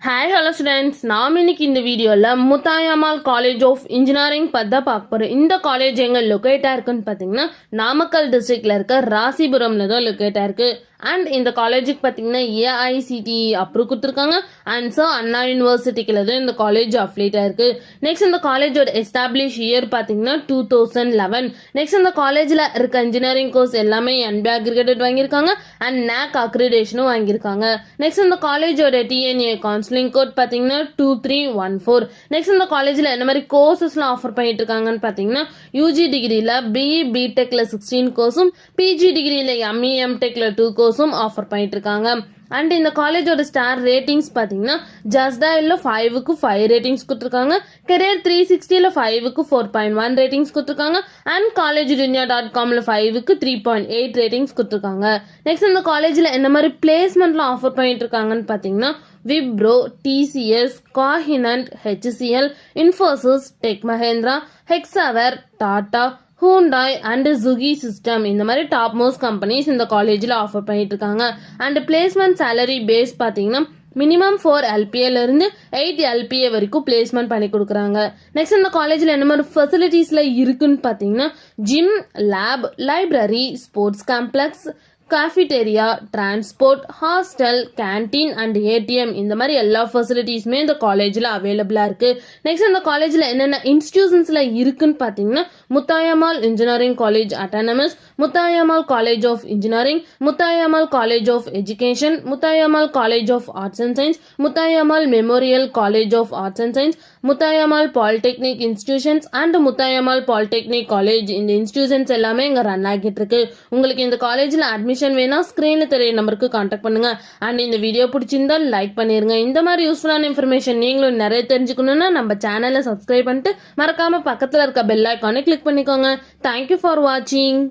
Hi hello students, நாம் இன்னைக்கு இந்த வீடியோவில் முத்தாயம்மாள் காலேஜ் ஆஃப் இன்ஜினியரிங் பற்றி தான் பார்க்க போகிறோம். இந்த காலேஜ் எங்கே லொக்கேட்டாக இருக்குன்னு பார்த்தீங்கன்னா நாமக்கல் டிஸ்ட்ரிக்டில் இருக்க ராசிபுரமில் தான் லொக்கேட்டாக இருக்குது. அண்ட் இந்த காலேஜுக்கு பார்த்தீங்கன்னா ஏஐசிடிஇ அப்ரூவ் கொடுத்துருக்காங்க. அண்ட் ஸோ அண்ணா யூனிவர்சிட்டிக்குள்ள தான் இந்த காலேஜ் அஃபிலியேட் ஆயிருக்கு. நெக்ஸ்ட் இந்த காலேஜோட எஸ்டாப்ளிஷ் இயர் பார்த்தீங்கன்னா 2011. நெக்ஸ்ட் இந்த காலேஜில் இருக்க இன்ஜினியரிங் கோர்ஸ் எல்லாமே NBA அக்ரிகேட்டட் வாங்கியிருக்காங்க அண்ட் NAC அக்ரிடேஷனும் வாங்கியிருக்காங்க. நெக்ஸ்ட் இந்த காலேஜோட TNA கவுன்சிலிங் கோட் பார்த்தீங்கன்னா 2314. நெக்ஸ்ட் இந்த காலேஜில் என்ன மாதிரி கோர்சஸ்லாம் ஆஃபர் பண்ணிட்டு இருக்காங்கன்னு பார்த்தீங்கன்னா UG டிகிரியில் BE BTechல 16 கோர்ஸும் PG டிகிரியில் ME MTechல 2 கோர்ஸும் ஆஃபர் பண்ணிட்டு இருக்காங்க. அண்ட் இந்த காலேஜோட ஸ்டார் ரேட்டிங்ஸ் பார்த்தீங்கன்னா ஜஸ்டாயில் 5க்கு 5 ரேட்டிங்ஸ் கொடுத்துருக்காங்க. கெரியர் 360ல 5க்கு 4.1 ரேட்டிங்ஸ் கொடுத்துருக்காங்க. அண்ட் collegedunia.comல 5க்கு 3.8 ரேட்டிங்ஸ் கொடுத்துருக்காங்க. நெக்ஸ்ட் இந்த காலேஜில் என்ன மாதிரி பிளேஸ்மெண்ட்லாம் ஆஃபர் பண்ணிட்டு இருக்காங்கன்னு பார்த்தீங்கன்னா Wipro, TCS, Cognizant, HCL, Infosys, Tech Mahindra, Hexaware, Tata, Hyundai and ஜுகி சிஸ்டம் இந்த மாதிரி டாப் மோஸ்ட் கம்பெனிஸ் இந்த காலேஜில் ஆஃபர் பண்ணிட்டு இருக்காங்க. அண்ட் பிளேஸ்மெண்ட் சேலரி பேஸ் பார்த்தீங்கன்னா மினிமம் 4 LPA இருந்து 8 LPA வரைக்கும் பிளேஸ்மெண்ட் பண்ணி கொடுக்குறாங்க. நெக்ஸ்ட் இந்த காலேஜில் என்ன மாதிரி ஃபெசிலிட்டிஸ்ல இருக்குன்னு பார்த்தீங்கன்னா gym, lab, library, sports complex, cafeteria, transport, hostel, canteen and ATM இந்த மாதிரி எல்லா ஃபெசிலிட்டிஸுமே இந்த காலேஜில் அவைலபிளாக இருக்குது. நெக்ஸ்ட் இந்த காலேஜில் என்னென்ன இன்ஸ்டிடியூஷன்ஸில் இருக்குன்னு பார்த்தீங்கன்னா Muthayammal engineering college autonomous, Muthayammal college of engineering, Muthayammal college of education, Muthayammal college of arts and science, Muthayammal memorial college of arts and science, Muthayammal polytechnic institutions and Muthayammal polytechnic college இந்த இன்ஸ்டிடியூஷன்ஸ் எல்லாமே இங்கே ரன் ஆகிட்டு இருக்கு. உங்களுக்கு இந்த காலேஜில் அட்மிஷன் வேணா ஸ்கிரீன்ல தெரிய நம்பருக்கு கான்டாக்ட் பண்ணுங்க. அண்ட் இந்த வீடியோ பிடிச்சிருந்தா லைக் பண்ணிருங்க. இந்த மாதிரி யூஸ்ஃபுல்லான இன்ஃபர்மேஷன் நீங்களும் நிறைய தெரிஞ்சுக்கணும்னா நம்ம சேனலை சப்ஸ்கிரைப் பண்ணிட்டு மறக்காம பக்கத்துல இருக்க பெல் ஐகானை கிளிக் பண்ணிக்கோங்க. தேங்க்யூ ஃபார் வாட்சிங்.